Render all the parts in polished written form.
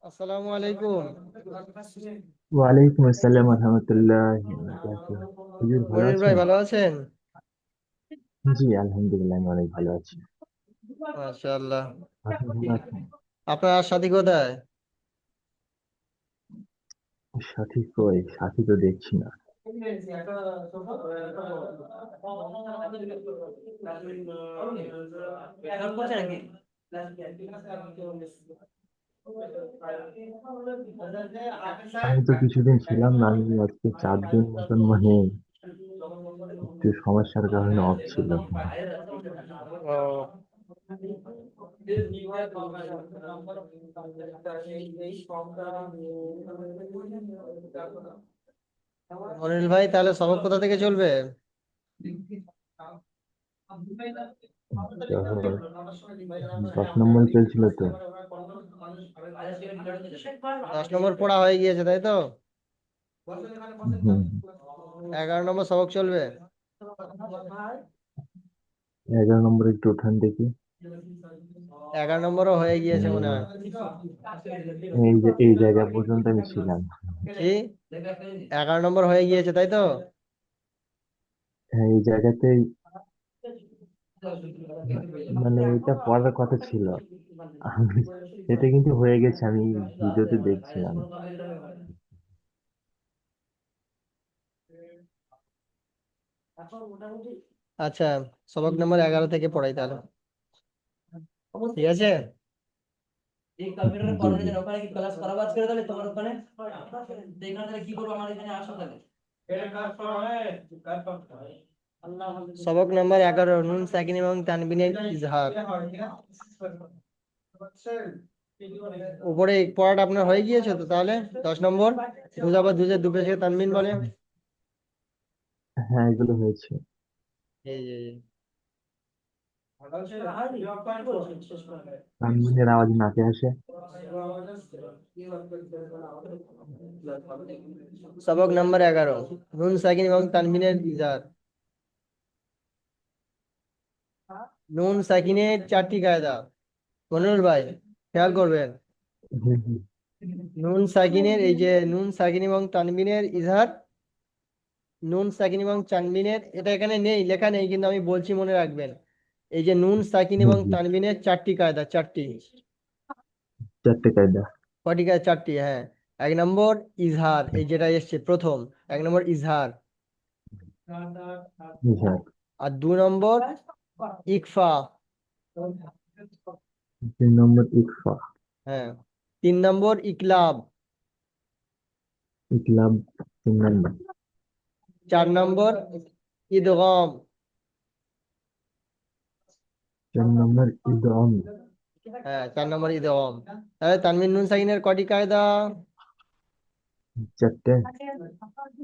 আসসালামু আলাইকুম। ওয়ালাইকুম আসসালাম রহমতুল্লাহ। হুজুর ভালো মনির ভাই আছেন? ভালো আছেন? জি আলহামদুলিল্লাহ, আমি অনেক ভালো আছি। মাশাআল্লাহ। আপনি ভালো আছেন? আপনার সাথী কোথায়? সাথী কই? সাথী তো দেখছি না। আমি তো কিছুদিন ছিলাম না, আমি আজকে 4 দিন মতন একটু সমস্যার কারণে অফ ছিল। ও, মনির ভাই তাহলে সবক কোথা থেকে চলবে? তো 10 নম্বরে চলছিল তো। 10 নম্বর পড়া হয়ে গিয়েছে তাই তো? হুম। 11 নম্বর সবক চলবে। 11 নম্বরে একটু উঠান দেখি। 11 নম্বরও হয়ে গিয়েছে মনে এই হয়। এই জায়গা পর্যন্ত আমি ছিলাম। কি? 11 নম্বর হয়ে গিয়েছে তাই তো? হ্যাঁ, এই জায়গাতেই এটা পড়ার কথা ছিল। আমি এটা কিন্তু হয়ে গেছে, আমি ভিডিওতে দেখছিলাম। আচ্ছা, সবক নম্বর 11 থেকে পড়াই তাহলে। ঠিক আছে। জি জি। সবক নম্বর 11, নুন সাকিন এবং তানবিনের ইজহার। উপরে এই পড়াটা আপনার হয়ে গিয়েছে তো তাহলে? 10 নম্বর দুজাবা দুজে দুপেশে তানবিন বলে। হ্যাঁ, এগুলো হয়েছে। এই তানবিনের আওয়াজ নাকে আসে। সবক নম্বর 11, নুন সাকিন এবং তানবিনের ইজহার। নুন সাকিনের 4টি কায়দা। মনিরুল ভাই খেয়াল করবেন। হুম, হুম। নুন সাকিনের এই যে নুন সাকিন এবং তানবিনের ইজহার, নুন সাকিন এবং তানবিনের, এটা এখানে নেই, লেখা নেই, কিন্তু আমি বলছি মনে রাখবেন। এই যে নুন সাকিন জি এবং জি। তানবিনের 4টি কায়দা, 4টি। 4টে কায়দা। কটি কায়দা? 4টি, হ্যাঁ। 1 নম্বর ইজহার, এই যেটা এসছে প্রথম। 1 নম্বর ইজহার। হ্যাঁ। আর 2 নম্বর ইকফা। 3 নম্বর ইকফা। হ্যাঁ। 3 নম্বর ইকলাব। ইকলাব। 3 নম্বর। 4 নম্বর ইদগম। 4 নম্বর ইদগম। হ্যাঁ, 4 নম্বর ইদগম। তাহলে তানবিন নুন সাকিনের কটি কায়দা? 4টে।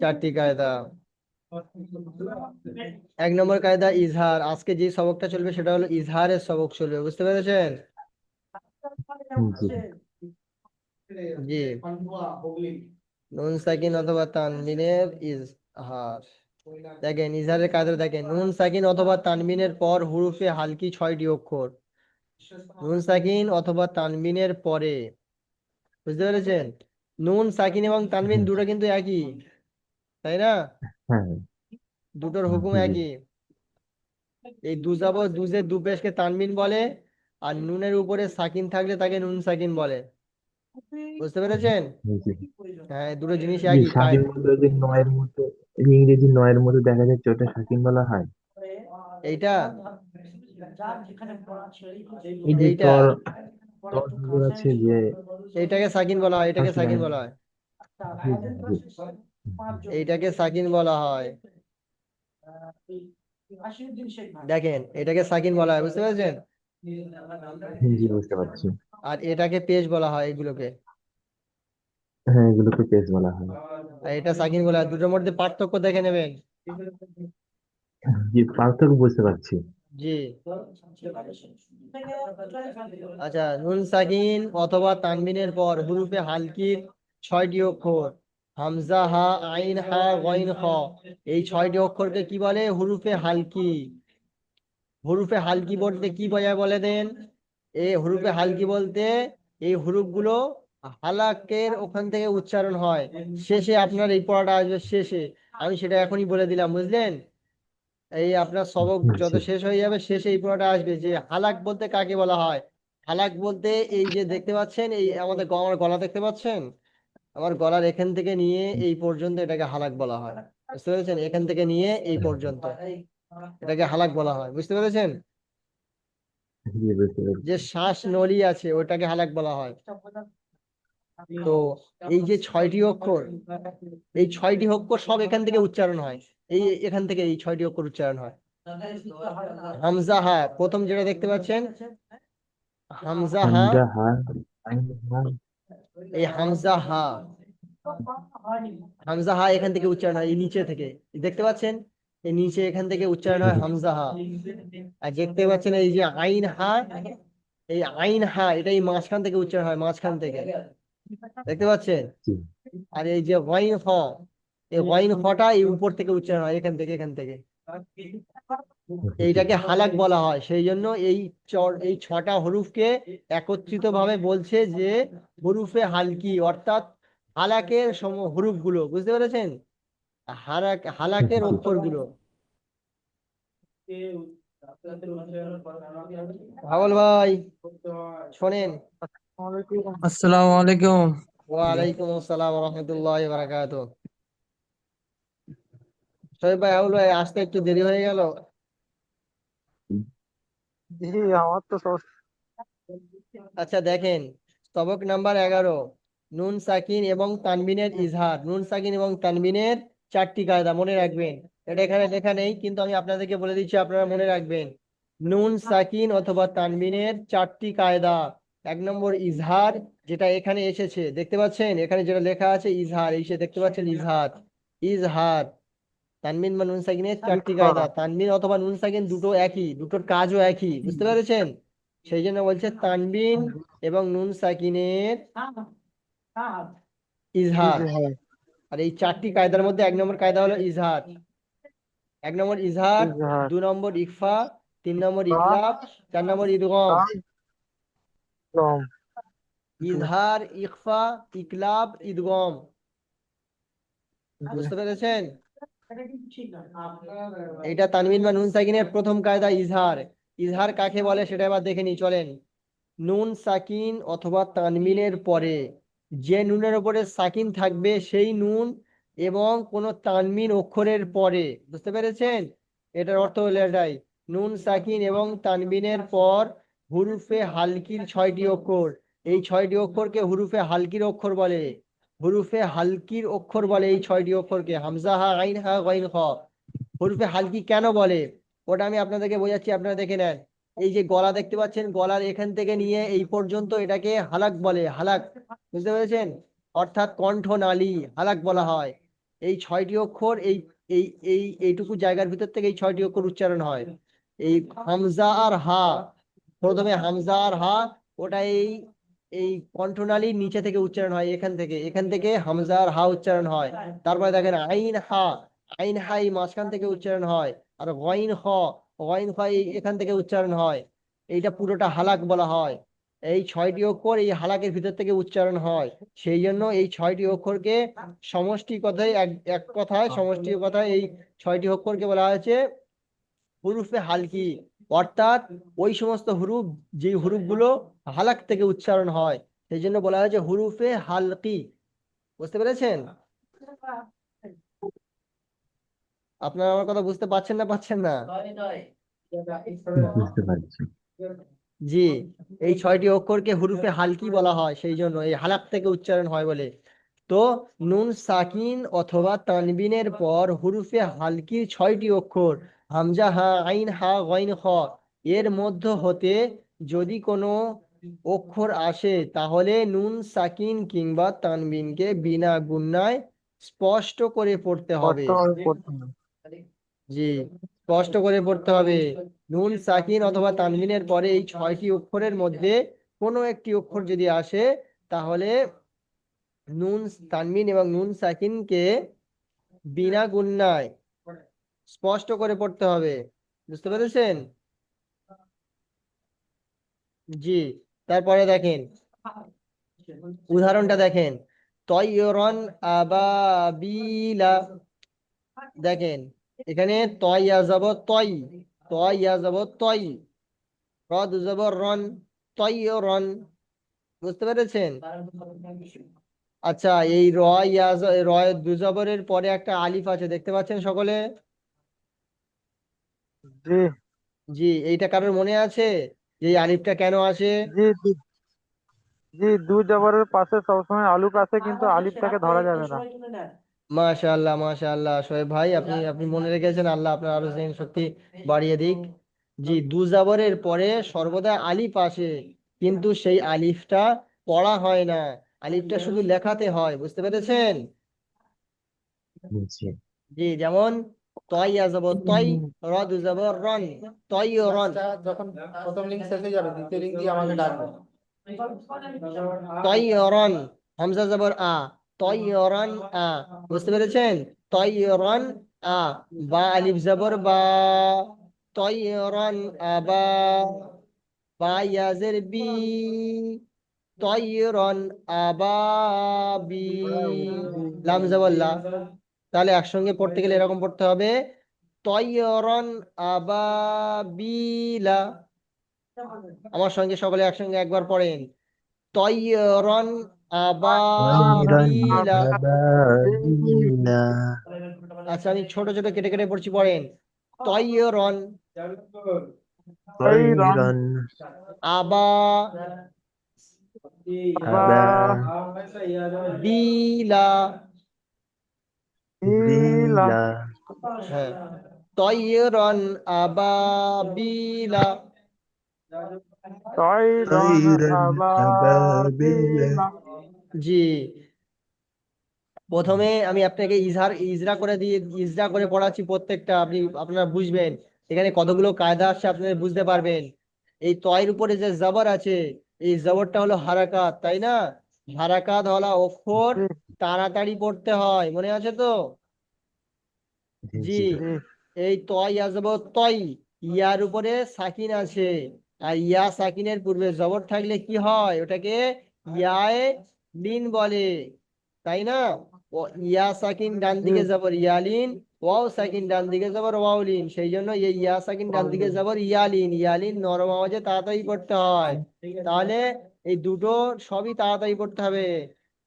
4টি কায়দা। 1 নম্বর কায়দা ইজহার, আজকে যে সবকটা চলবে সেটা হলো ইজহারের সবক চলবে, বুঝতে পেরেছেন? জি। জি। নুন সাকিন অথবা তানবিনের ইজহার। দেখেন ইজহারের কায়দা, দেখেন নুন সাকিন অথবা তানবিনের পর হুরুফে হালকি 6টি অক্ষর। নুন সাকিন অথবা তানবিনের পরে, বুঝতে পেরেছেন? নুন সাকিন এবং তানবিন হ্যাঁ দুটো কিন্তু একই, তাই না? হ্যাঁ। দুটোর হুকুম জি জি। একই। এই দুজে দুপেশকে তানবিন বলে। আর নুনের উপরে সাকিন থাকলে তাকে নুন সাকিন বলে, বুঝতে পেরেছেন? জি হ্যাঁ, এই দুটো জিনিস জি। একই শাকিন বলতে ওই যে নয়ের মধ্যে, এই যে ইংরেজি নয়ের মধ্যে দেখা যাচ্ছে, ওটা শাকিন বলা হয়। এইটা এই যে এইটা তর, তর জবর আছে যে। এইটাকে সাকিন বলা হয়, এটাকে ফার্স্ট সাকিন লাইন। বলা হয়। জি জি জি। এইটাকে সাকিন বলা হয়। দেখেন এটাকে সাকিন বলা হয়, বুঝতে পেরেছেন? জি, বুঝতে পারছি। আর এটাকে পেশ বলা হয় এগুলোকে। হ্যাঁ, এগুলোকে পেজ বলা হয়। আর এটা সাকিন বলা হয়, দুটোর মধ্যে পার্থক্য দেখে নেবেন। জি, পার্থক্য বুঝতে পারছি। জি। আচ্ছা, নুন সাকিন অথবা তানবিনের পর হুরুফে হালকির 6টি অক্ষর, হামজা, হা, আইন, হা, গইন, খ। এই 6টি অক্ষরকে কি বলে? হুরুফে হালকি। হুরুফে হালকি বলতে কি বোঝায় বলে দেন? এই হুরুফে হালকি বলতে এই হুরুফগুলো হালাকের ওখান থেকে উচ্চারণ হয় শেষে, আপনার এই পড়াটা আসবে শেষে। আমি সেটা এখনই বলে দিলাম, বুঝলেন? এই আপনার সবক যত জি। শেষ হয়ে যাবে শেষে এই পড়াটা আসবে যে হালাক বলতে কাকে বলা হয়। হালাক বলতে এই যে দেখতে পাচ্ছেন, এই আমাদের আমার গলা দেখতে পাচ্ছেন, আমার গলার এখান থেকে নিয়ে এই পর্যন্ত এটাকে হালাক বলা হয়। বুঝতে পেরেছেন? এখান থেকে নিয়ে এই পর্যন্ত এটাকে হালাক বলা হয়, বুঝতে পেরেছেন? জি, বুঝতে পেরেছি। যে শ্বাস নলী আছে ওটাকে হালাক বলা হয়। তো এই যে 6টি অক্ষর, এই 6টি অক্ষর সব এখান থেকে উচ্চারণ হয়। এই এখান থেকে এই 6টি অক্ষর উচ্চারণ হয়। হামজা হা প্রথম যেটা দেখতে পাচ্ছেন, হামজা হা, হামজা হা, আইন হা। এই হামজা হা, হামজা হা এখান থেকে উচ্চারণ হয় এই নিচে থেকে, এই দেখতে পাচ্ছেন এই নিচে এখান থেকে উচ্চারণ হয় হামজা হা। আর দেখতে পাচ্ছেন এই যে আইন হা, এই আইন হা এটা এই মাঝখান থেকে উচ্চারণ হয়, মাঝখান থেকে, দেখতে পাচ্ছেন? জি। আর এই যে ওয়াইন হ, এই ওয়াইন হটা এই উপর থেকে উচ্চারণ হয়, এখান থেকে, এখান থেকে। এইটাকে হালাক বলা হয়। সেই জন্য এই এই 6টা হরুফকে একত্রিত ভাবে বলছে যে হরুফে হালকি, অর্থাৎ হালাকের হরুফ গুলো, বুঝতে পেরেছেন? হালাকের অক্ষরগুলো। পাগল ভাই, শোনেন। আসসালামু আলাইকুম। ওয়ালাইকুম আসসালাম রহমতুল্লাহ বারাকাতুহ। শোয়েব ভাই, আউল ভাই, আসতে একটু দেরি হয়ে গেল। জি, আমার তো সব আচ্ছা দেখেন, সবক নাম্বার 11, নুন সাকিন এবং তানবিনের ইজহার। নুন সাকিন এবং তানবিনের 4টি কায়দা মনে রাখবেন। এটা এখানে লেখা নেই, কিন্তু আমি আপনাদেরকে বলে দিচ্ছি, আপনারা মনে রাখবেন। নুন সাকিন অথবা তানবিনের 4টি কায়দা। 1 নম্বর ইজহার, যেটা এখানে এসেছে, দেখতে পাচ্ছেন এখানে যেটা লেখা আছে ইজহার, এই সে দেখতে পাচ্ছেন ইজহার, ইজহার। তানবিন বা নুন সাকিনের 4টি কায়দা। তানবিন অথবা নুন সাকিন দুটো একই, দুটোর কাজও একই, বুঝতে পেরেছেন? সেই জন্য বলছে তানবিন এবং নুন সাকিনের ইজহার। ইজহার। আর এই 4টি কায়দার মধ্যে 1 নম্বর কায়দা হলো ইজহার। 1 নম্বর ইজহার, ইজহার 2 নম্বর ইখফা, 3 নম্বর ইকলাব, 4 নম্বর ইদগম। কম। জি। ইজহার, ইখফা, ইকলাব, ইদগম, জি। বুঝতে পেরেছেন? এটা তানবিন বা নুন সাকিনের প্রথম কায়দা ইজহার। ইজহার কাকে বলে সেটা এবার দেখে নি, চলেন। নুন সাকিন অথবা তানবিনের পরে যে নুনের উপরে সাকিন থাকবে সেই নুন এবং কোন তানবিন অক্ষরের পরে, বুঝতে পেরেছেন? এটার অর্থ হলো এটাই। নুন সাকিন এবং তানবিনের পর হুরুফে হালকির 6টি অক্ষর, এই 6টি অক্ষরকে হুরুফে হালকির অক্ষর বলে। হুরুফে হালকির অক্ষর বলে এই 6টি অক্ষরকে, হামজা হা, আইন হা, গাইন খ। হরফে হালকি কেন বলে ওটা আমি আপনাদেরকে বোঝাচ্ছি, আপনারা দেখে নেন। এই যে গলা দেখতে পাচ্ছেন, গলার এখান থেকে নিয়ে এই পর্যন্ত এটাকে হালাক বলে, হালাক, বুঝতে পেরেছেন? অর্থাৎ কণ্ঠনালী, হালাক বলা হয়। এই 6টি অক্ষর এই এই এই এইটুকু জায়গার ভিতর থেকে এই 6টি অক্ষর উচ্চারণ হয়। এই হামজা আর হা, প্রথমে হামজা আর হা, ওটা এই এই কণ্ঠনালীর নিচে থেকে উচ্চারণ হয়, এখান থেকে, এখান থেকে হামজা আর হা উচ্চারণ হয়। তারপরে দেখেন আইন হা, আইন হা এই মাঝখান থেকে উচ্চারণ হয়। আর গইন হ, গইন হ এই এখান থেকে উচ্চারণ হয়। এইটা পুরোটা হালাক বলা হয়। এই 6টি অক্ষর এই হালাকের ভিতর থেকে উচ্চারণ হয়। সেই জন্য এই 6টি অক্ষরকে সমষ্টি কথায়, এক এক কথায়, সমষ্টি কথায় এই 6টি অক্ষরকে বলা হয়েছে হুরুফে হালকি। অর্থাৎ ওই সমস্ত হুরুফ, যে হুরুফগুলো হালাক থেকে উচ্চারণ হয়, সেই জন্য বলা হয়েছে হুরুফে হালকি, বুঝতে পেরেছেন? আপনারা আমার কথা বুঝতে পারছেন না, পাচ্ছেন না? বুঝতে পারছি। জি, এই 6টি অক্ষরকে হুরুফে হালকি বলা হয়, সেই জন্য এই হালাক থেকে উচ্চারণ হয় বলে। তো নুন সাকিন অথবা তানবিনের পর হুরুফে হালকির 6টি অক্ষর, হামজা হা, আইন হা, গইন খ, এর মধ্য হতে যদি কোনো অক্ষর আসে তাহলে নুন সাকিন কিংবা তানবিনকে বিনা গুণায় স্পষ্ট করে পড়তে হবে। স্পষ্টভাবে পড়তে হবে। জি, স্পষ্ট করে পড়তে হবে। নুন সাকিন অথবা তানবিনের পরে এই 6টি অক্ষরের মধ্যে কোনো একটি অক্ষর যদি আসে তাহলে নুন, তানবিন এবং নুন সাকিনকে বিনা গুণায় স্পষ্ট করে পড়তে হবে, বুঝতে পেরেছেন? জি। তারপরে দেখেন, উদাহরণটা দেখেন, তয়রন আবাবিলা। দেখেন এখানে তয় ইয়া যাব তয়, তয় ইয়া যাব তয়, রদ জবর রন, তয়রন। বুঝতে পেরেছেন? আচ্ছা, এই রয় দুজবরের পরে একটা আলিফ আছে, দেখতে পাচ্ছেন সকলে? জি জি, এইটা কারোর মনে আছে যে এই আলিফটা কেন আসে? জি জি জি, দু জবরের পাশে সবসময় আলুক আছে, কিন্তু আলিফটাকে ধরা যাবে না। মাশাআল্লাহ, মাশাআল্লাহ শোয়েব ভাই, আপনি আপনি মনে রেখেছেন, আল্লাহ আপনার আরো জেন শক্তি বাড়িয়ে দিক। জি, দু জাবরের পরে সর্বদা আলিফ আসে, কিন্তু সেই আলিফটা পড়া হয় না, আলিফটা শুধু লেখাতে হয়। বুঝতে পেরেছেন? জি জি, যেমন তয় যাব তয়, রদ যাব রন, তয় রন। যখন প্রথম লিঙ্ক শেষ হয়ে যাবে দ্বিতীয় লিঙ্ক দিয়ে আমাকে ডাকবে। তয় রন, হামজা জবর আ, তয় রন আ। বুঝতে পেরেছেন? তয় রন আ, বা আলিফ জবর বা, তয় রন আবা, বা ইয়াজের বি, তয় রন আবাবি, লাম জবর লা। তাহলে একসঙ্গে পড়তে গেলে এরকম পড়তে হবে, তয়রন আবাবিলা। আমার সঙ্গে সকলে একসঙ্গে একবার পড়েন, তয়রন তৈরন আবাবিলা। আবাবিলা আচ্ছা, আমি ছোট ছোট কেটে কেটে পড়ছি, পড়েন, তয়রন তৈরন তৈরন আবাবিলা। আবাবিলা। বিলা হ্যাঁ, তয়রন আবাবিলা। তৈরন তৈরন আবাবিলা আবাবিলা। জি, প্রথমে আমি আপনাকে ইজরা করে দিয়ে ইজরা করে পড়াচ্ছি প্রত্যেকটা, আপনারা বুঝবেন এখানে কতগুলো কায়দা আসছে, আপনারা বুঝতে পারবেন। এই তয়ের উপরে যে জবর আছে, এই জবরটা হলো হারাকাত, তাই না? হারাকাত হলো অক্ষর, জি তাড়াতাড়ি পড়তে হয়, মনে আছে তো? জি জি, জি জি এই তয় আসবো তয়, ইয়ার উপরে সাকিন আছে, আর ইয়া সাকিনের পূর্বে জবর থাকলে কি হয়, ওটাকে ইয়ায়ে লিন বলে, তাই না? ও ইয়া সাকিন ডান জি দিকে জবর ইয়ালিন, ওয়াও সাকিন ডান দিকে জবর ওয়াউলিন, সেই জন্য এই ইয়া সাকিন ডান দিকে জবর ইয়ালিন, ইয়ালিন নরম আওয়াজে তাড়াতাড়ি পড়তে হয়। তাহলে এই দুটো সবই তাড়াতাড়ি পড়তে হবে।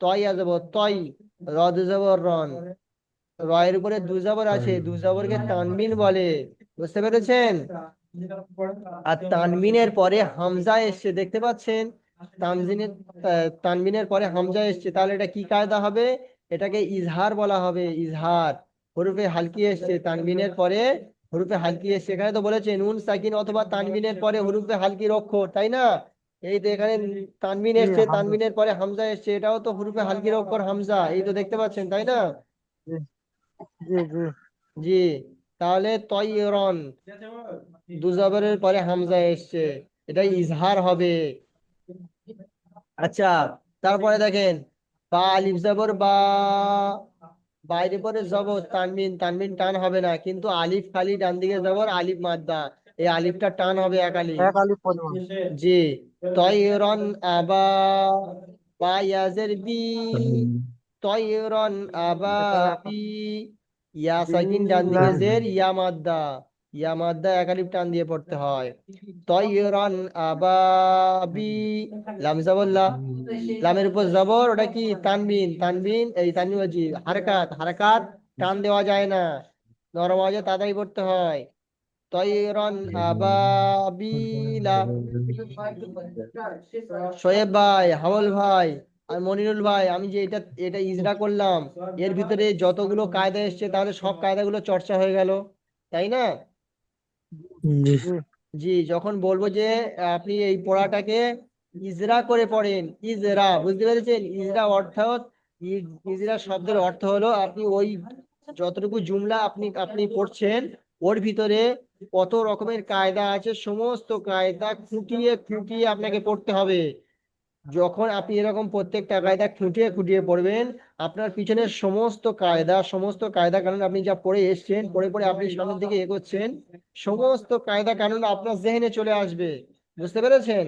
তয় আসবো তয়, রদ জবর রন, রয়ের উপরে দু জবর আছে, দু জবরকে তানবিন বলে। বুঝতে পেরেছেন? আর তানবিনের পরে হামজা এসছে, দেখতে পাচ্ছেন? তানজিনের তানবিনের পরে হামজা এসছে, তাহলে এটা কি কায়দা হবে? এটাকে ইজহার বলা হবে, ইজহার। হরফে হালকি এসছে তানবিনের পরে, হরফে হালকি এসছে, এখানে তো বলেছে নুন সাকিন অথবা তানবিনের পরে হরফে হালকির অক্ষর, তাই না? এই তো এখানে তানবিন জি এসছে, হামজা। তানবিনের পরে হামজা এসছে, এটাও তো হরফে হালকির অক্ষর হামজা, এই তো দেখতে পাচ্ছেন, তাই না? জি জি জি জি, তাহলে তয়রন, দু জবরের পরে হামজা এসছে, এটা ইজহার হবে। আচ্ছা, তারপরে দেখেন, বা আলিফ জবর বা, বাইরে পরে জবর তানবিন, তানবিন টান হবে না, কিন্তু আলিফ খালি ডান দিকে জবর, আলিফ মাদ্দা, এই আলিফটা টান হবে এক আলিফ। এক আলিফ পরিমাণ। জি, তয়রন আবা, বা ইয়াজের বি, তয়রন এটা আবাবি, ইয়া সাকিন ডান বিলা। দিকে জের, ইয়া মাদ্দা, ইয়া মাদ্দা এক আলিফ টান দিয়ে পড়তে হয়। তয়রন আবাবি, লাম জবর লা, লামের উপর জবর, ওটা কি তানবিন, তানবিন এই তানবিন বলছি, হারকাত, হারকাত টান দেওয়া যায় না, নরম আওয়াজে তাড়াতাড়ি পড়তে হয়। তয়রন আবাবিলা। শোয়েব ভাই, হামল ভাই, আর মনিরুল ভাই, আমি যে এটা এটা ইজরা করলাম, এর ভিতরে যতগুলো কায়দা এসছে, তাহলে সব কায়দাগুলো চর্চা হয়ে গেল, তাই না? জি জি, যখন বলবো যে আপনি এই পড়াটাকে ইজরা করে পড়েন, ইজরা, বুঝতে পেরেছেন? ইজরা অর্থাৎ ইজরা শব্দের অর্থ হলো আপনি ওই যতটুকু জুমলা আপনি আপনি পড়ছেন, ওর ভিতরে কত রকমের কায়দা আছে, সমস্ত কায়দা খুঁটিয়ে খুঁটিয়ে আপনাকে পড়তে হবে। যখন আপনি এরকম প্রত্যেকটা কায়দা খুঁটিয়ে খুঁটিয়ে পড়বেন, আপনার পিছনের সমস্ত কায়দা কানুন আপনি যা পড়ে এসেছেন, পড়ে পড়ে আপনি সামনের দিকে এগোচ্ছেন, সমস্ত কায়দা কানুন আপনার জেহেনে চলে আসবে। বুঝতে পেরেছেন?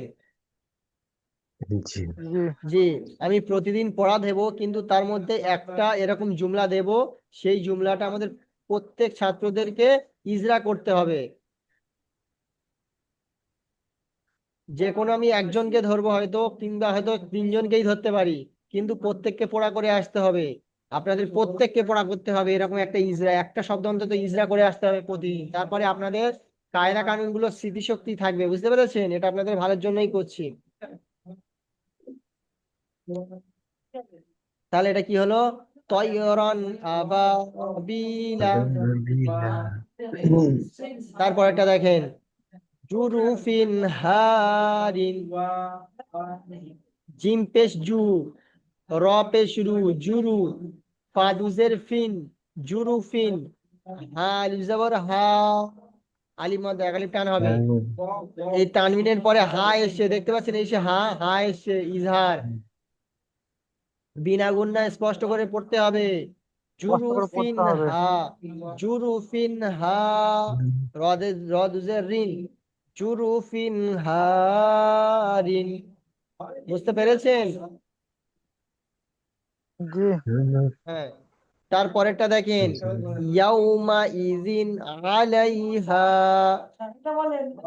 জি। জি জি, আমি প্রতিদিন পড়া দেব, কিন্তু তার মধ্যে একটা এরকম জুমলা দেব, সেই জুমলাটা আমাদের প্রত্যেক ছাত্রদেরকে ইজরা করতে হবে। যে কোনো আমি একজনকে ধরবো হয়তো, কিংবা হয়তো তিনজনকেই ধরতে পারি, কিন্তু প্রত্যেককে পড়া করে আসতে হবে। আপনাদের প্রত্যেককে পড়া করতে হবে, এরকম একটা ইজরা, একটা শব্দ অন্তত ইজরা করে আসতে হবে প্রতিদিন। তারপরে আপনাদের কায়দা কানুন গুলো স্মৃতিশক্তি থাকবে, বুঝতে পেরেছেন? এটা আপনাদের ভালোর জন্যই করছি। তাহলে এটা কি হলো? তয়রন আবাবিলা। তারপর একটা দেখেন, জুরুফিন হারিন। জিম পেশ জু, র পেশ রু, জুরু। ফাদুজের ফিন, জুরুফিন। হা আলিফ জবর হা, আলিফ মধ্যে এক আলিফ টান হবে। এই তানবিনের পরে হা এসছে, দেখতে পাচ্ছেন? এই সে হা, হা এসছে, ইজহার। বিনা গুণনা স্পষ্ট করে পড়তে হবে। কষ্ট করে জুরুফিন পড়তে হবে। হা, জুরুফিন হা। রদে রদুজের রিন, জুরুফিন হারিন। বুঝতে পেরেছেন? জি হ্যাঁ, তারপরেরটা দেখেন, ইয়াউমা ইজিন আলাইহা।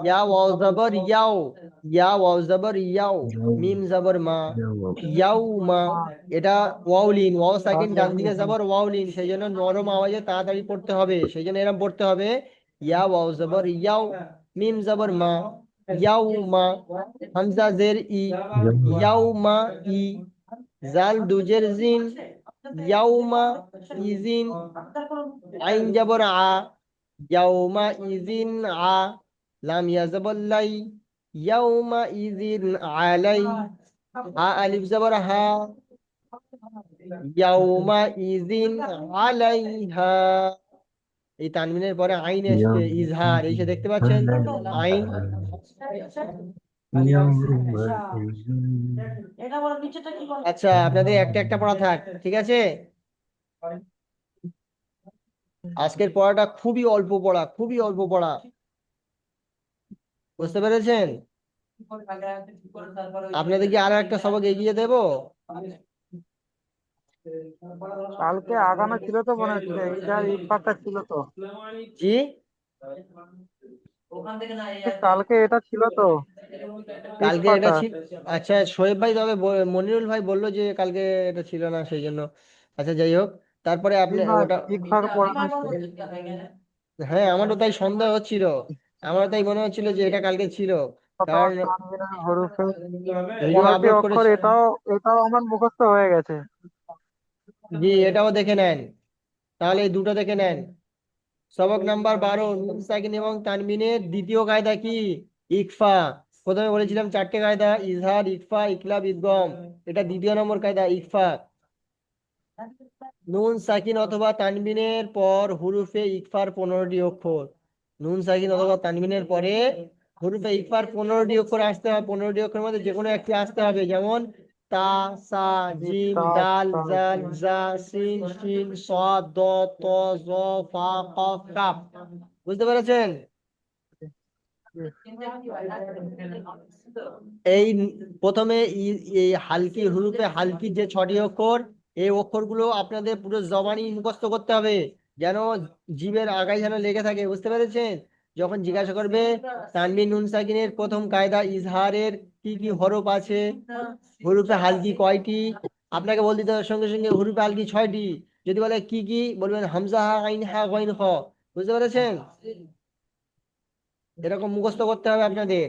ইয়া ওয়াও জবর ইয়াও, ইয়া ওয়াও জবর ইয়াও, মিম জবর মা, ইয়াউমা। এটা ওয়াউলিন, ওয়াও সাকিন, ডান দিকে জবর ওয়াউলিন, সেই জন্য নরম আওয়াজে তাড়াতাড়ি পড়তে হবে, সেই জন্য এরকম পড়তে হবে। ইয়া ওয়াও জবর ইয়াও, মিম জবর মা, ইয়াউমা। হামজা জের ই, ইয়াউমা ই। জাল দুজের জিন, ইয়াউমা ইজিন। আইন জবর আ, ইয়াউমা ইজিন আ। লাম ইয়া জবর লাই, ইয়াউমা ইজিন আলাই। হা আলিফ জবর হা, ইয়াউমা ইজিন আলাইহা। এই তানবিনের পরে আইন এসছে, ইজহার, এই সে দেখতে পাচ্ছেন আইন। আচ্ছা, আপনাদের একটা একটা পড়া থাক, ঠিক আছে? আজকের পড়াটা খুবই অল্প পড়া, খুবই অল্প পড়া, বুঝতে পেরেছেন? আপনাদের কি আরো একটা সবক এগিয়ে দেব? কালকে আগানো ছিল তো মনে হচ্ছে, এইটা এই পার্টটা ছিল তো। জি, কালকে এটা ছিল তো, ইট কালকে এটা পাটা। ছিল। আচ্ছা, শোয়েব ভাই, তবে মনিরুল ভাই বললো যে কালকে এটা ছিল না, সেই জন্য। আচ্ছা, যাই হোক, তারপরে জি আপনি না, ওটা। ইট ফাঁক পড়ানো হচ্ছে। হ্যাঁ, আমারও তাই সন্দেহ হচ্ছিল, আমারও তাই মনে হচ্ছিল যে এটা কালকে ছিল। তারপর কারণ তানভীরের হরফে ভিডিও পনেরোটি আপলোড অক্ষর, করেছি। এটাও এটাও আমার মুখস্থ হয়ে গেছে। জি, এটাও দেখে নেন, তাহলে এই দুটো দেখে নেন। সবক নাম্বার 12, নুন সাকিন এবং তানবিনের দ্বিতীয় কায়দা কি? ইকফা। প্রথমে বলেছিলাম চারটে কায়দা, ইজহার, ইকফা, ইকলাব, ইদগম। এটা দ্বিতীয় নম্বর কায়দা, ইকফা। নুন সাকিন অথবা তানবিনের পর হুরুফে ইকফার 15টি অক্ষর। নুন সাকিন অথবা তানবিনের পরে হুরুফে ইকফার 15টি অক্ষর আসতে হবে। 15টি অক্ষরের মধ্যে যে কোনো একটি আসতে হবে, যেমন তা, সা, জিম, তা দাল, তা জাল, জি জা, সিন, শিন, সাদ, দ, ত, জ, ফা, কফ, কাফ। বুঝতে পেরেছেন? জি এই প্রথমে এই হালকি হুরুফে হালকি যে 6টি অক্ষর, এই অক্ষরগুলো আপনাদের পুরো জবানি মুখস্থ করতে হবে, যেন জিভের আগায় যেন লেগে থাকে, বুঝতে পেরেছেন? যখন জিজ্ঞাসা করবে তানবিন নুন সাকিনের প্রথম কায়দা ইজহারের কি কি হরফ আছে, হুরুফে হালকি কয়টি, আপনাকে বল দিতে হবে সঙ্গে সঙ্গে হুরুফে হালকি 6টি। যদি বলে কি কি, বলবেন হামজা হা আইন হা গইন খ। বুঝতে পেরেছেন? এরকম মুখস্থ করতে হবে আপনাদের।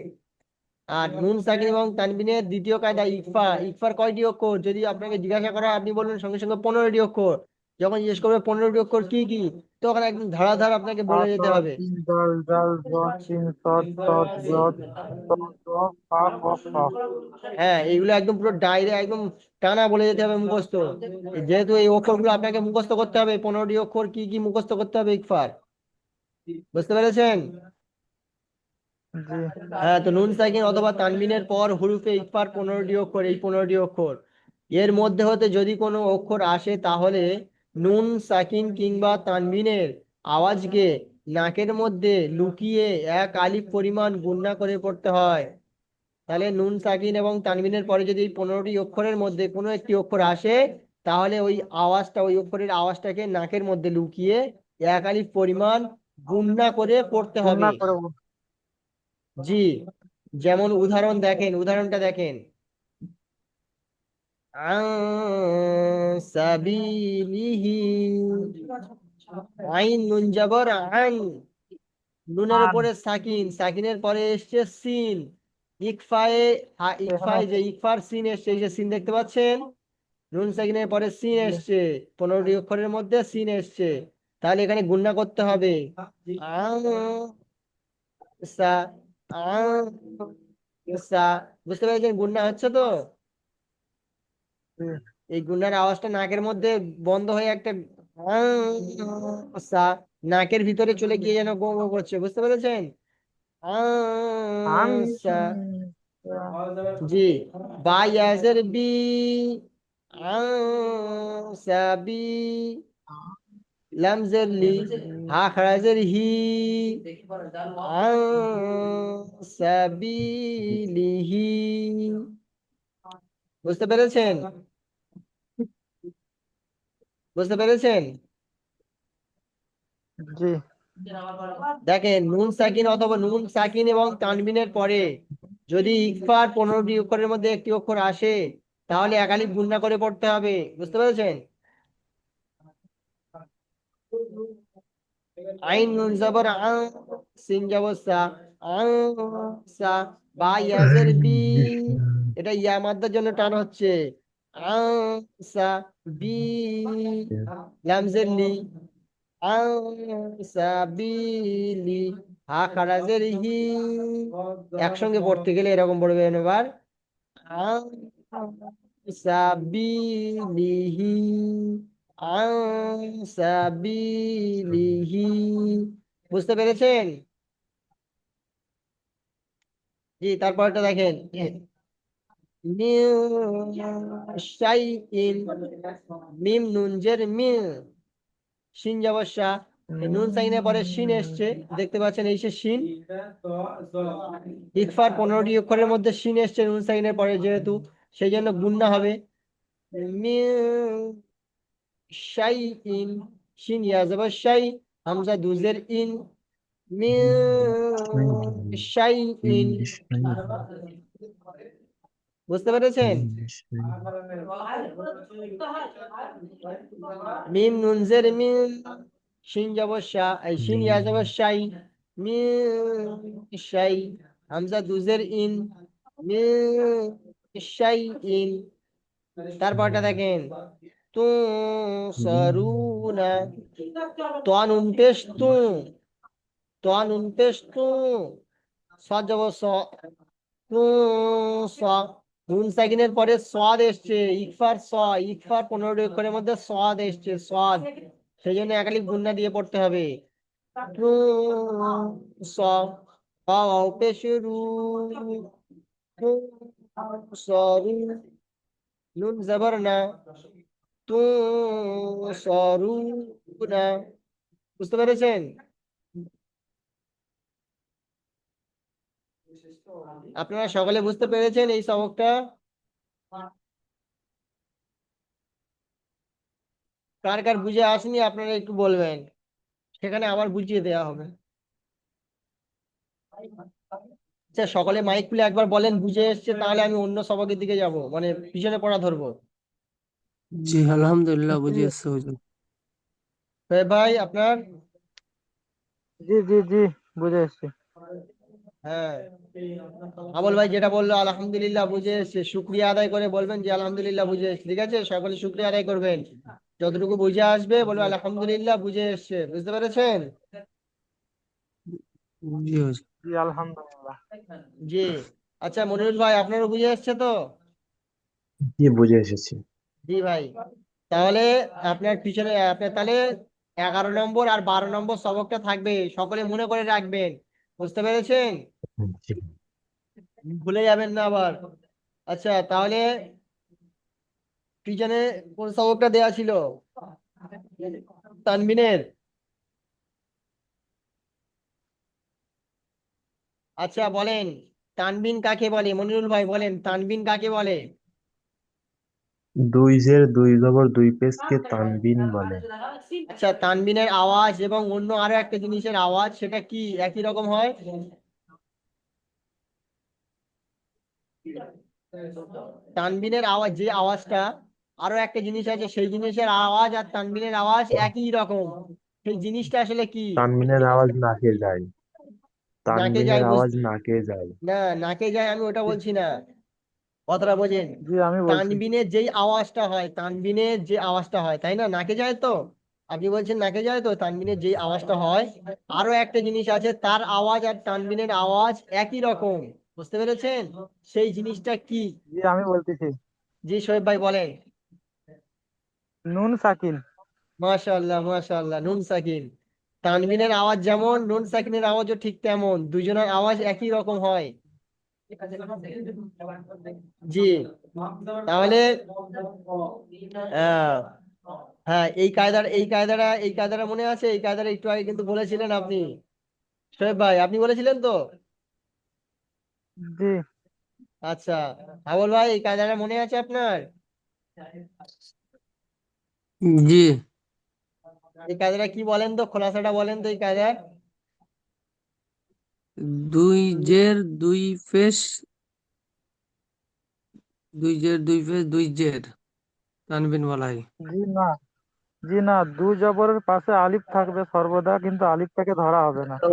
আর নুন সাকিন এবং তানবিনের দ্বিতীয় কায়দা ইকফা। ইকফার কয়টি অক্ষর, যদি আপনাকে জিজ্ঞাসা করা হয়, আপনি বলবেন সঙ্গে সঙ্গে 15টি অক্ষর। যখন জিজ্ঞেস করবে 15টি অক্ষর কি কি, তখন একদম ধারাধার আপনাকে তা বলে ত যেতে হবে। জিম দাল জাল জ সিন সদ সদ জদ ত জ ফা কফ কফ। হ্যাঁ, এইগুলো একদম পুরো ডাইরেক্ট একদম টানা বলে যেতে হবে মুখস্থ। যেহেতু এই অক্ষরগুলো আপনাকে মুখস্থ করতে হবে, 15টি অক্ষর কি কি মুখস্থ করতে হবে ইকফার। বুঝতে পেরেছেন? জি হ্যাঁ, তো নুন সাকিন অথবা তানবিনের পর হুরুফে ইকফার 15টি অক্ষর, এই 15টি অক্ষর এর মধ্যে হতে যদি কোনো অক্ষর আসে, তাহলে নুন সাকিন কিংবা তানবিনের আওয়াজকে নাকের মধ্যে লুকিয়ে এক আলিফ পরিমাণ গুণনা করে পড়তে হয়। তাহলে নুন সাকিন এবং তানবিনের পরে যদি এই 15টি অক্ষরের মধ্যে কোনো একটি অক্ষর আসে, তাহলে ওই আওয়াজটা, ওই অক্ষরের আওয়াজটাকে নাকের মধ্যে লুকিয়ে এক আলিফ পরিমাণ গুণনা করে পড়তে হবে। গুণনা করে জি, যেমন উদাহরণ দেখেন, উদাহরণটা দেখেন। সাবিলিহি, আইন নুন জবর আন, নুনের আন। উপরে সাকিন, সাকিনের পরে এসছে সিন, ইকফায়ে এখানে ইকফায় যে ইকফার সিন এসছে, এই যে সিন দেখতে পাচ্ছেন, নুন সাকিনের পরে সিন এসছে, 15টি অক্ষরের মধ্যে সিন এসছে, তাহলে এখানে গুণনা করতে হবে। আং সা, আং সা, বুঝতে পেরেছেন গুণনা হচ্ছে তো? এই গুণার আওয়াজটা নাকের মধ্যে বন্ধ হয়ে একটা সা, নাকের ভিতরে চলে গিয়ে যেন গো গো করছে, বুঝতে পেরেছেন? আন। সা, জি, বা ইয়াজের বি, সাবি, লামজের লি, হা খারাজের হি, সাবিলিহি, বুঝতে পেরেছেন? বুঝতে পেরেছেন? জি। দেখেন, নুন সাকিন অথবা নুন সাকিন এবং তানবিনের পরে যদি ইকফার 15টি অক্ষরের মধ্যে একটি অক্ষর আসে, তাহলে একালিপ গুণনা করে পড়তে হবে, বুঝতে পেরেছেন? আইন নুন জবর আং, সিন জবর সা, আং সা, বা ইয়াজের বি, এটা ইয়া মাদ্দার জন্য টান হচ্ছে, আং সা, বি, লামজের লি, আং সাবিলি, হা খারাজের হি, একসঙ্গে পড়তে গেলে এরকম পড়বেন এবার, আং সাবিলিহি, আং সাবিলিহি, বুঝতে পেরেছেন? জি, তারপরটা দেখেন, মিন শাইইন, মিম নুন জের মিন, শিন যাবার শা, এই নুন সাইনের পরে শিন এসছে, দেখতে পাচ্ছেন এই সে শিন, ইকফার 15টি অক্ষরের মধ্যে শিন এসছে নুন সাইনের পরে, যেহেতু সেই জন্য গুণনা হবে। মিন শাইইন, শিন ইয়া যাবার শাই, হামজা দুজের ইন, মিন শাইইন, বুঝতে পেরেছেন? মিম নুন জের মিন, শিন যাবার শা, এই শিন ইয়া যাবার শাই, মিন শাই, হামজা দুজের ইন, মিন শাইইন। তারপরটা দেখেন, তু সরুনা, তোয়া নুন পেশ তু, তোয়া নুন পেশ তু, সদ যাব স, তু স, নুন সাকিনের পরে সোয়াদ এসছে, ইকফার স, ইকফার 15টি অক্ষরের মধ্যে সোয়াদ এসছে, সোয়াদ, সেই জন্য একালিক গুণনা দিয়ে পড়তে হবে। তু স, ওয়াও পেশ রু, তু সরু, নুন জবর না, তু সরু না, বুঝতে পেরেছেন? আপনারা সকলে বুঝতে পেরেছেন এই সবকটা? কার কার বুঝে আসেনি আপনারা একটু বলবেন, সেখানে আবার বুঝিয়ে দেওয়া হবে। আচ্ছা, সকলে মাইক খুলে একবার বলেন বুঝে এসছে, তাহলে আমি অন্য সবকের দিকে যাব, মানে পিছনে পড়া ধরবো। জি আলহামদুলিল্লাহ বুঝে এসছে হুজুর। ভাই আপনার? জি জি জি, বুঝে এসছি। হ্যাঁ, আমল ভাই যেটা বললো আলহামদুলিল্লাহ বুঝে এসছে, শুক্রিয়া আদায় করে বলবেন যে আলহামদুলিল্লাহ বুঝে এসছে, ঠিক আছে? সকলে শুক্রিয়া আদায় করবেন, যতটুকু বুঝে আসবে বলবে আলহামদুলিল্লাহ বুঝে এসছে, বুঝতে পেরেছেন? জি হুজুর। জি আলহামদুলিল্লাহ। জি। আচ্ছা মনিরুল ভাই, আপনারও বুঝে এসছে তো? কি বুঝে এসেছি। জি ভাই, তাহলে আপনার পিছনে আপনার তাহলে 11 নম্বর আর 12 নম্বর সবকটা থাকবে, সকলে মনে করে রাখবেন, বুঝতে পেরেছেন? জি। ভুলে যাবেন না আবার। আচ্ছা তাহলে পিছনে কোন সবকটা দেয়া ছিল? তানবিনের। আচ্ছা বলেন, তানবিন কাকে বলে? মনিরুল ভাই বলেন, তানবিন কাকে বলে? দুই জের দুই জবর দুই পেশকে তানবিন বলে। আচ্ছা, তানবিনের আওয়াজ এবং অন্য আরো একটা জিনিসের আওয়াজ সেটা কি একই রকম হয়? তানবিনের আওয়াজ, যে আওয়াজটা, আরো একটা জিনিস আছে সেই জিনিসের আওয়াজ আর তানবিনের আওয়াজ একই রকম, সেই জিনিসটা আসলে কি? তানবিনের আওয়াজ নাকে যায়। নাকে তানবিনের যায় আওয়াজ নাকে যায়। না, নাকে যায় আমি ওটা বলছি না, কথাটা বোঝেন। জি আমি বলছি। তানবিনের যেই আওয়াজটা হয়, তানবিনের যে আওয়াজটা হয়, তাই না, নাকে যায় তো? আপনি বলছেন নাকে যায়, তো তানবিনের যেই আওয়াজটা হয়, আরো একটা জিনিস আছে তার আওয়াজ আর তানবিনের আওয়াজ একই রকম, বুঝতে পেরেছেন? সেই জিনিসটা কি? জি আমি বলতেছি। জি শোয়েব ভাই বলেন। নুন সাকিন। মাশাআল্লাহ মাশাআল্লাহ, নুন সাকিন। তানবিনের আওয়াজ যেমন, নুন সাকিনের আওয়াজও ঠিক তেমন, দুজনের আওয়াজ একই রকম হয়। জি, তাহলে আহ, হ্যাঁ, এই কায়দাটা মনে আছে? এই কায়দাটা একটু আগে কিন্তু বলেছিলেন আপনি, শোয়েব ভাই, আপনি বলেছিলেন তো? জি আচ্ছা, হাবল ভাই, এই কায়দাটা মনে আছে আপনার? জি, এই কায়দাটা কি বলেন তো, খোলাসাটা বলেন তো এই কায়দার। দুই জের দুই ফেস, দুই জের দুই ফেস দুই জের তানবিন বলা হয়। জি না, জি না, দু জবরের পাশে আলিফ থাকবে সর্বদা, কিন্তু আলিফটাকে ধরা হবে না। ও,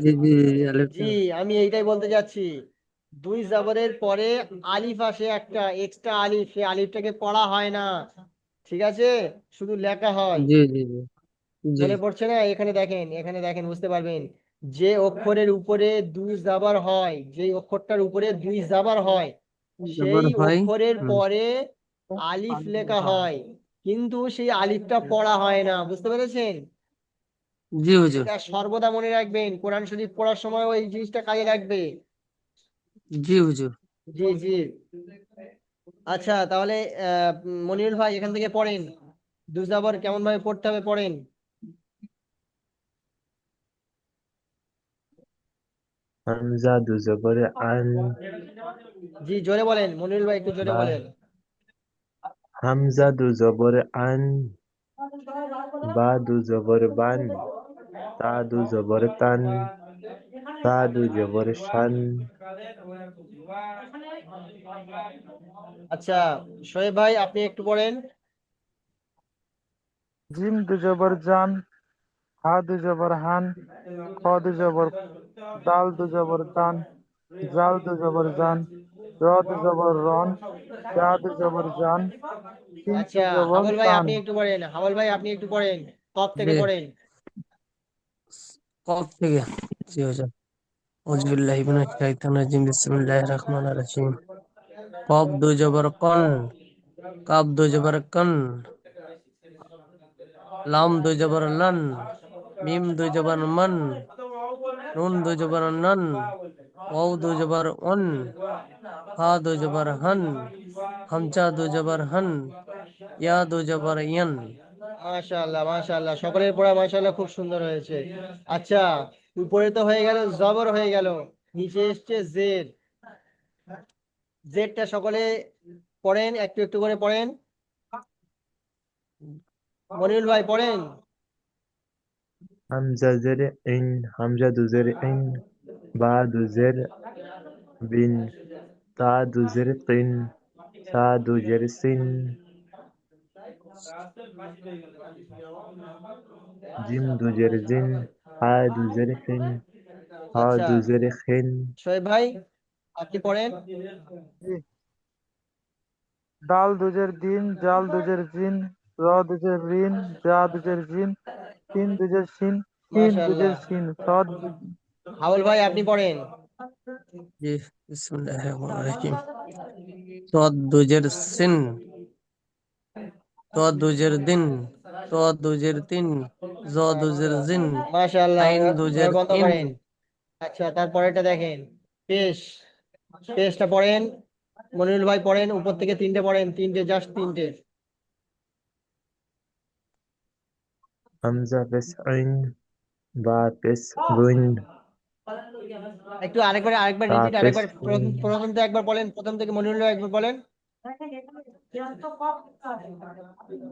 জি জি জি, জি, আলিফটা। আমি এইটাই বলতে যাচ্ছি। দুই জবরের পরে আলিফ আসে, একটা এক্সট্রা আলিফ, সেই আলিফটাকে পড়া হয় না, ঠিক আছে, শুধু লেখা হয়। জি জি জি জি, মনে পড়ছে না? এখানে দেখেন, এখানে দেখেন, বুঝতে পারবেন। যে অক্ষরের উপরে দুই জাবার হয়, যে অক্ষরটার উপরে দুই জাবার হয়, জবর সেই হয়। অক্ষরের হুম, পরে আলিফ লেখা হয়, কিন্তু সেই আলিফটা পড়া হয় না, বুঝতে পেরেছেন? জি হুজুর। এটা সর্বদা মনে রাখবেন, কোরআন শরীফ পড়ার সময় ওই জিনিসটা কাজে লাগবে। জি হুজুর। জি জি। আচ্ছা, তাহলে মনিরুল ভাই এখান থেকে পড়েন, দুই জাবার কেমন ভাবে পড়তে হবে পড়েন। হামজা দু জবরে আন। জি জোরে বলেন মনিরুল ভাই, একটু জোরে বা বলেন। হামজা দু জবরে আন। বা দু জবরে বান। তা দু জবরে তান। সা দু জবরে শান। আচ্ছা, শোয়েব ভাই আপনি একটু পড়েন। জিম দু জবর জান, হা দু জবর হান, খ দু জবর দাল দু জবর দান, জাল দু জবর জান, র দু জবর রন, জা দু জবর জান, তিন দু আচ্ছা, জবর হাবল ভাই তান। আপনি একটু পড়েন, হাবল ভাই আপনি একটু পড়েন, কব জি, থেকে পড়েন। কফ থেকে। জি হুজুর। আউযুবিল্লাহি মিনাশ শাইতানির রাজিম, বিসমিল্লাহির রহমানির রহিম। কফ দুই জবর কন, কাফ দুই জবর কন, লাম দুই জবর লন, মিম দুই জবর মন, নুন দুই জবর নন, ওয়াও দুই জবর অন, হা দুই জবর হন, হামজা দুই জবর হন, ইয়া দুই জবর ইয়ান। মাশাআল্লাহ মাশাআল্লাহ, সকলের পড়া মাশাআল্লাহ খুব সুন্দর হয়েছে। আচ্ছা, উপরে তো হয়ে গেল, জবর হয়ে গেল, নিচে এসছে জেড। জেডটা সকলে পড়েন, একটু একটু করে পড়েন, মনিরুল ভাই পড়েন। হামজা জেরে ইন। হামজা দু জেরে ইন। বা দু জের বিন। তা দু জেরে তিন। সা দু জেরে সিন। জিম দু জেরে জিন। হা দু জেরে হিন। হা আচ্ছা, দু জেরে খিন। শোয়েব ভাই আপনি পড়েন। জি, দাল দুজের দিন, জাল দুজের জিন, র দুজের রিন, জা দুজের জিন, তিন দুজের সিন, তিন দুজের মাশাআল্লাহ, সিন, সদ হাবল ভাই আপনি পড়েন। জি, বিসমিল্লাহির রহমানির রহিম। সদ দুই জের সিন, ত দুজের দিন, ত দুজের তিন, জ দুজের জিন, মাশাআল্লাহ, আইন এবার দুজের বন্ধ ইন। করেন। আচ্ছা, তারপরেরটা দেখেন, পেশ, পেশটা পড়েন, মনিরুল ভাই পড়েন, উপর থেকে তিনটে পড়েন, তিনটে, জাস্ট তিনটে। হামজা পেশ আইন। বা পেশ গুইন। একটু আরেকবার রিপিট, তাপেস আরেকবার প্রথম থেকে একবার বলেন, প্রথম থেকে মনিরুল ভাই একবার বলেন,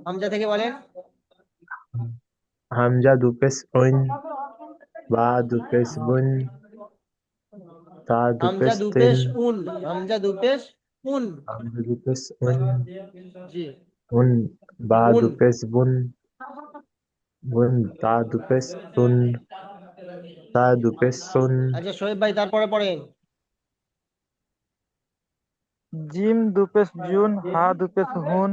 হামজা থেকে বলেন। হামজা দুপেশ ওইন, বা দুপেশ বুন, তা হামজা দুপেশ তিন, দুপেশ উন, হামজা দুপেশ উন। হামজা দুপেশ উন, জি, উন, বা উন। দুপেশ বুন, বুন, তা দুপেশ সুন, তা দুপেশ সুন, আচ্ছা শোয়েব ভাই তারপরে পড়েন। জিম দুপেশ জুন, হা দুপেশ হুন,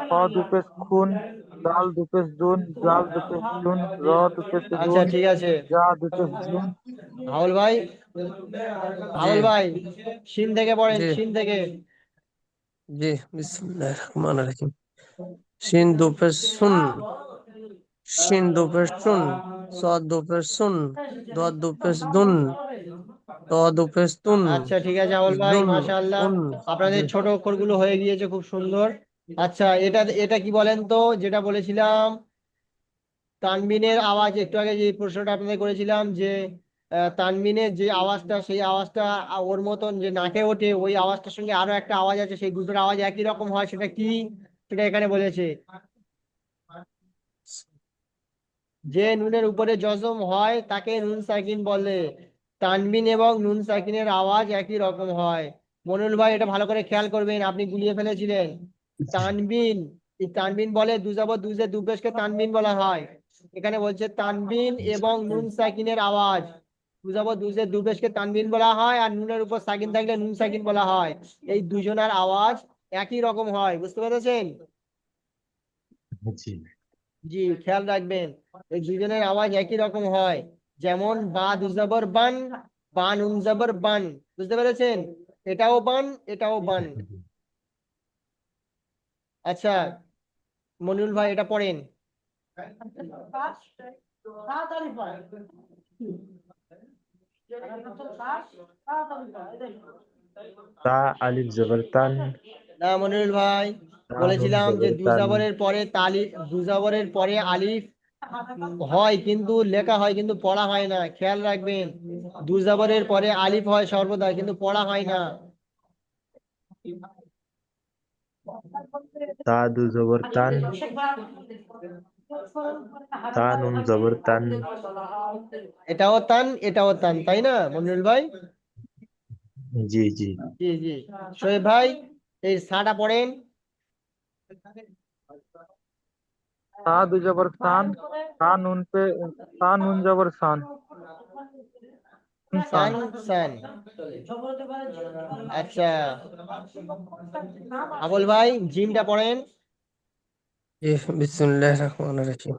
খ দুপেশ খুন, দাল দুপেশ দুন, জাল দুপেশ জুন, র দুপেশ আচ্ছা রুন, ঠিক আছে, জা দুপেশ জুন। হাউল ভাই, জি হাউল ভাই শিন থেকে পড়েন, জি শিন থেকে। জি বিসমিল্লাহির রহমানির রহিম। শিন দো পেশ শুন, শিন দো পেশ শুন, সদ দো পেশ শুন, দদ দো পেশ দুন, ত দো পেশ তুন, আচ্ছা ঠিক আছে হাউল ভাই, জুন মাশাআল্লাহ, উন। জি আপনাদের ছোট অক্ষরগুলো হয়ে গিয়েছে, খুব সুন্দর। আচ্ছা এটা এটা কি বলেন তো, যেটা বলেছিলাম তানবিনের আওয়াজ, একটু আগে যে প্রশ্নটা আপনাদের করেছিলাম যে তানবিনের যে আওয়াজটা, সেই আওয়াজটা ওর মতন যে নাকে ওঠে, ওই আওয়াজটার সঙ্গে আরো একটা আওয়াজ আছে, সেই দুটোর আওয়াজ একই রকম হয়, সেটা কি? সেটা এখানে বলেছে, যে নুনের উপরে জজম হয় তাকে নুন সাকিন বলে। তানবিন এবং নুন সাকিনের আওয়াজ একই রকম হয়। মনুল ভাই এটা ভালো করে খেয়াল করবেন, আপনি গুলিয়ে ফেলেছিলেন। তানবিন, এই তানবিন বলে দুজাবর দুজে দুপেশকে তানবিন বলা হয়। এখানে বলছে তানবিন এবং নুন সাকিনের আওয়াজ, দুজাবর দুজে দুপেশকে তানবিন বলা হয়, আর নুনের উপর সাকিন থাকলে নুন সাকিন বলা হয়। এই দুজনের আওয়াজ একই রকম হয়, বুঝতে পেরেছেন? জি জি, খেয়াল রাখবেন, এই দুজনের আওয়াজ একই রকম হয়। যেমন বা দুজাবর বান, বান উনজাবর বান, বুঝতে পেরেছেন? এটাও বান, এটাও বান। আচ্ছা মনিরুল ভাই এটা পড়েন। তা আলিফ জবরতান, না মনিরুল ভাই, তা নুন বলেছিলাম যে জবরতান, দুজাবরের পরে দুজাবরের পরে আলিফ হয় কিন্তু লেখা হয়, কিন্তু পড়া হয় না, খেয়াল রাখবেন। দুজাবরের পরে আলিফ হয় সর্বদা, কিন্তু পড়া হয় না। তা দু জবরতান, তা নুন জবরতান। এটাও তান, এটাও তান, তাই না মনিরুল ভাই? জি জি। জি জি। শোয়েব ভাই এই সাটা পড়েন। তা দু জবর সান, তা নুন পে, তা নুন জবর সান, সান। সান, সান। আচ্ছা আবুল ভাই জিমটা পড়েন। জি বিসমিল্লাহির রহমানির রহিম।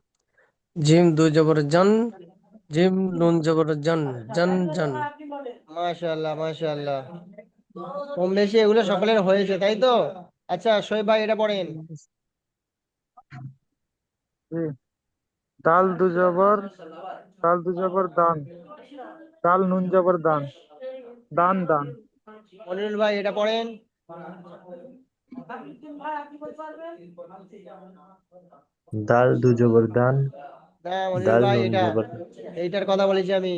জিম দো জবর জন, জিম নুন জবর জন, জন জন। মাশাআল্লাহ মাশাআল্লাহ, কম বেশি এগুলো সকলের হয়েছে, তাই তো? আচ্ছা শোয়েব ভাই এটা পড়েন। জি। দাল দু জবর, দাল দু জবর দান, দাল নুন জবর দান, দান দান। মনিরুল ভাই এটা পড়েন। দাল দু জবর দান, না মনিরুল দাল ভাই নুন এটা, জবর। এইটার কথা বলেছি আমি,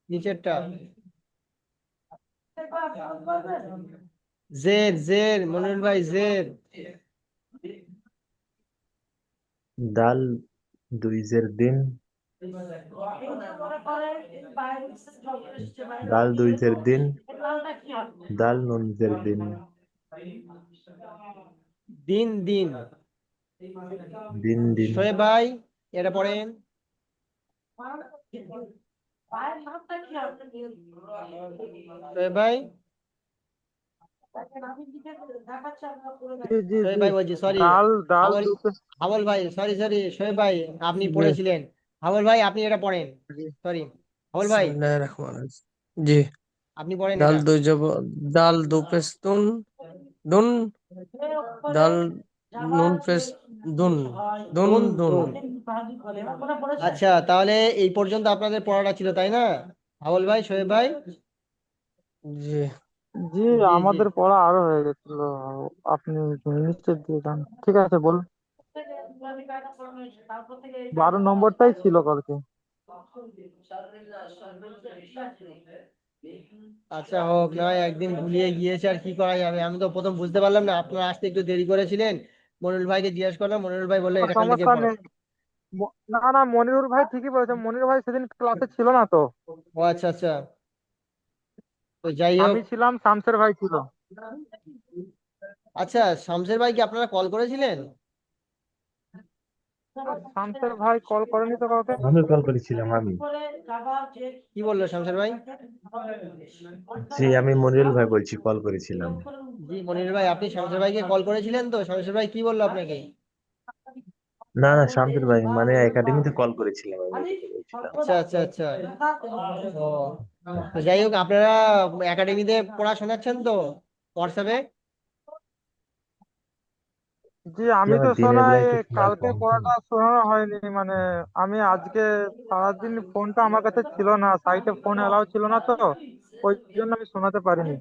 নিচেরটা। জের, জের মনিরুল ভাই, জের। দাল দুই জের দিন, দাল দুই জের দিন, দাল নুন জের দিন, দিন, দিন। দিন দিন। শোয়েব ভাই এটা পড়েন। শোয়েব ভাই, জি জি শোয়েব জি। ভাই বলছি, সরি। দাল, দাল হাবল, দু পে। হাবল ভাই, সরি সরি, শোয়েব ভাই আপনি জি পড়েছিলেন। হাবল ভাই আপনি এটা পড়েন, জি। সরি। হাবল ভাই বিসমিল্লাহির রহমানির রহিম। জি। আপনি পড়েন দাল এটা। দো জবর, দাল দো পেশ তুন, দুন, দাল নুন পেশ দুন, দুন দুন, দুন। দুন। আচ্ছা তাহলে এই পর্যন্ত আপনাদের পড়াটা ছিল, তাই না হাবল ভাই, শোয়েব ভাই? জি জি, জি জি। আমাদের পড়া আরো হয়ে গেছিল। আপনি নিশ্চয় দিয়ে যান, ঠিক আছে বলুন। 12 নম্বরটাই ছিল কালকে। আচ্ছা হোক, নয় একদিন ভুলিয়ে গিয়েছে, আর কি করা যাবে। আমি তো প্রথম বুঝতে পারলাম না, আপনারা আসতে একটু দেরি করেছিলেন। মনিরুল ভাইকে জিজ্ঞেস করলাম, মনিরুল ভাই বললো এখান থেকে সমস্যা পড়ো। নেই। না না, মনিরুল ভাই ঠিকই বলেছে, মনিরুল ভাই সেদিন ক্লাসে ছিল না তো। ও আচ্ছা আচ্ছা, তো যাই হোক। আমি ছিলাম, শামসের ভাই ছিল। আচ্ছা, শামসের ভাই কি আপনারা কল করেছিলেন? শামসের ভাই কল করেনি তো কাউকে। আমি কল করেছিলাম আমি। কি বললো শামসের ভাই? জি, আমি মনিরুল ভাই বলছি, কল করেছিলাম। জি মনির ভাই, আপনি শামসের ভাইকে কল করেছিলেন তো? শামসের ভাই কি বললো আপনাকে? না না, শামসুর ভাই মানে একাডেমিতে কল করেছিলাম, আমি এটাকে বলছিলাম। আচ্ছা আচ্ছা আচ্ছা। ও, তো যাই হোক, আপনারা একাডেমিতে পড়া শোনাচ্ছেন তো হোয়াটসঅ্যাপে? জি, জি, আমি আমার তো দিনের শোনাই। বেলা একটু শোনা কালকে কম তো। পড়াটা শোনানো হয়নি, মানে আমি আজকে সারাদিন ফোনটা আমার কাছে ছিল না, সাইটে ফোন এলাও ছিল না তো, ওই জন্য আমি শোনাতে পারিনি।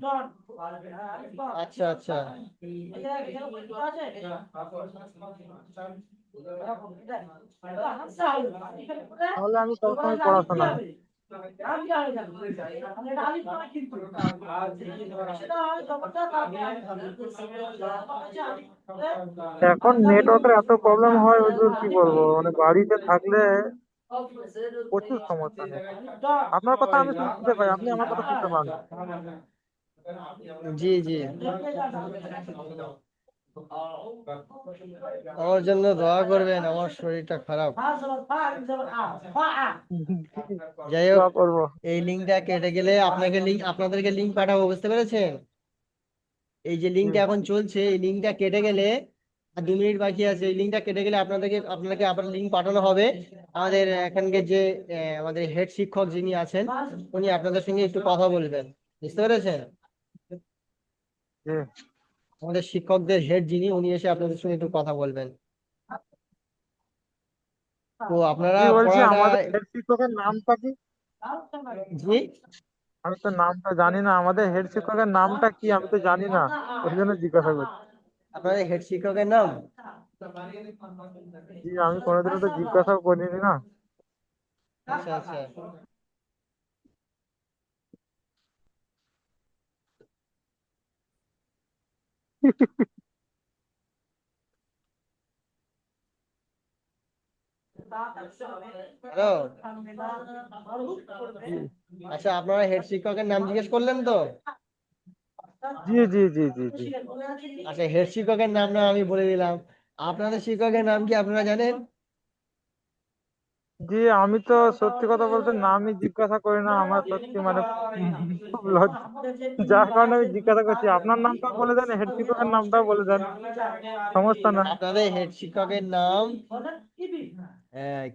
আচ্ছা আচ্ছা। তাহলে আমি সবসময় পড়া শোনাই। এখন নেটওয়ার্কের এত প্রবলেম হয় হুজুর, কি বলবো, মানে বাড়িতে থাকলে প্রচুর সমস্যা নেই। আপনার কথা আমি শুনতে পাই, আপনি আমার কথা শুনতে পান। জি জি, আমার জন্য দোয়া করবেন, আমার শরীরটা খারাপ। যাই হোক, দোয়া করবো। এই লিঙ্কটা কেটে গেলে আপনাদেরকে লিঙ্ক পাঠাবো, বুঝতে পেরেছেন? এই যে জি লিঙ্কটা এখন চলছে, এই লিঙ্কটা কেটে গেলে, আর 2 মিনিট বাকি আছে, এই লিঙ্কটা কেটে গেলে আপনাকে আবার লিঙ্ক পাঠানো হবে। আমাদের এখানকার যে আমাদের হেড শিক্ষক যিনি আছেন, উনি আপনাদের সঙ্গে একটু কথা বলবেন, বুঝতে পেরেছেন? জি। আমাদের শিক্ষকদের হেড যিনি, উনি এসে আপনাদের সঙ্গে একটু কথা বলবেন। তো আপনারা জি, বলছি পড়াটা। আমাদের হেড শিক্ষকের নামটা কি? জি, আমি তো নামটা জানি না, আমাদের হেড শিক্ষকের নামটা কি আমি তো জানি না, ওই জন্য জিজ্ঞাসা করছি। আপনাদের হেড শিক্ষকের নাম? জি, আমি কোনোদিনও তো জিজ্ঞাসাও করিনি না। আচ্ছা আচ্ছা। হ্যালো। জি আচ্ছা, আপনারা হেড শিক্ষকের নাম জিজ্ঞেস করলেন তো? জি জি জি জি জি। আচ্ছা, হেড শিক্ষকের নাম না আমি বলে দিলাম, আপনাদের শিক্ষকের নাম কি আপনারা জানেন? জি, আমি তো সত্যি কথা বলতে নামই জিজ্ঞাসা করি না, আমার সত্যি মানে খুব লজ্জা, যার কারণে আমি জিজ্ঞাসা করছি। আপনার নামটাও বলে দেন, হেড শিক্ষকের নামটাও বলে দেন, সমস্যা নাই। আপনাদের হেড শিক্ষকের নাম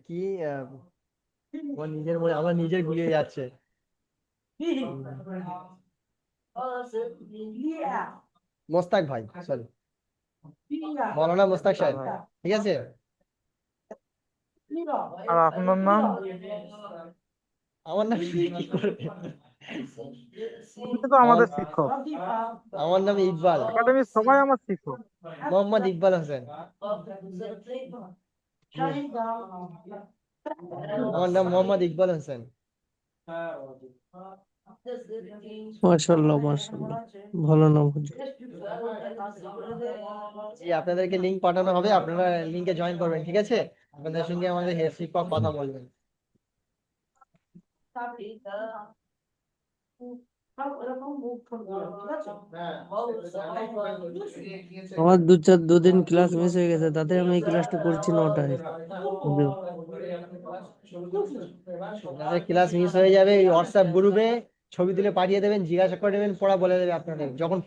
কি? আহ, আমার নিজের গুলিয়ে যাচ্ছে। মোস্তাক ভাই, সরি, মৌলানা মোস্তাক আচ্ছা সাহেব। ভাই। ঠিক আছে। আর আপনার নাম? আমার নাম কি করে? আপনি তো আমার আমাদের শিক্ষক, আমার নাম ইকবাল, একাডেমির সবাই আমার শিক্ষক। মোহাম্মদ ইকবাল হোসেন। জি। আমার নাম মোহাম্মদ ইকবাল হোসেন। মাশাআল্লাহ মাশাআল্লাহ, ভালো নাম হুজুর। জি, আপনাদেরকে লিংক পাঠানো হবে, আপনারা লিংকে জয়েন করবেন, ঠিক আছে? আপনাদের সঙ্গে আমাদের হেড শিক্ষক কথা বলবেন। আমার 2দিন ক্লাস মিস হয়ে গেছে, তাতে আমি এই ক্লাসটা করছি 9টায় হুজুর। আপনাদের ক্লাস মিস হয়ে যাবে, হোয়াটসঅ্যাপ গ্রুপে ছবি তুলে পাঠিয়ে দেবেন, জিজ্ঞাসা করে নেবেন, পড়া বলে দেবে আপনাদের যখন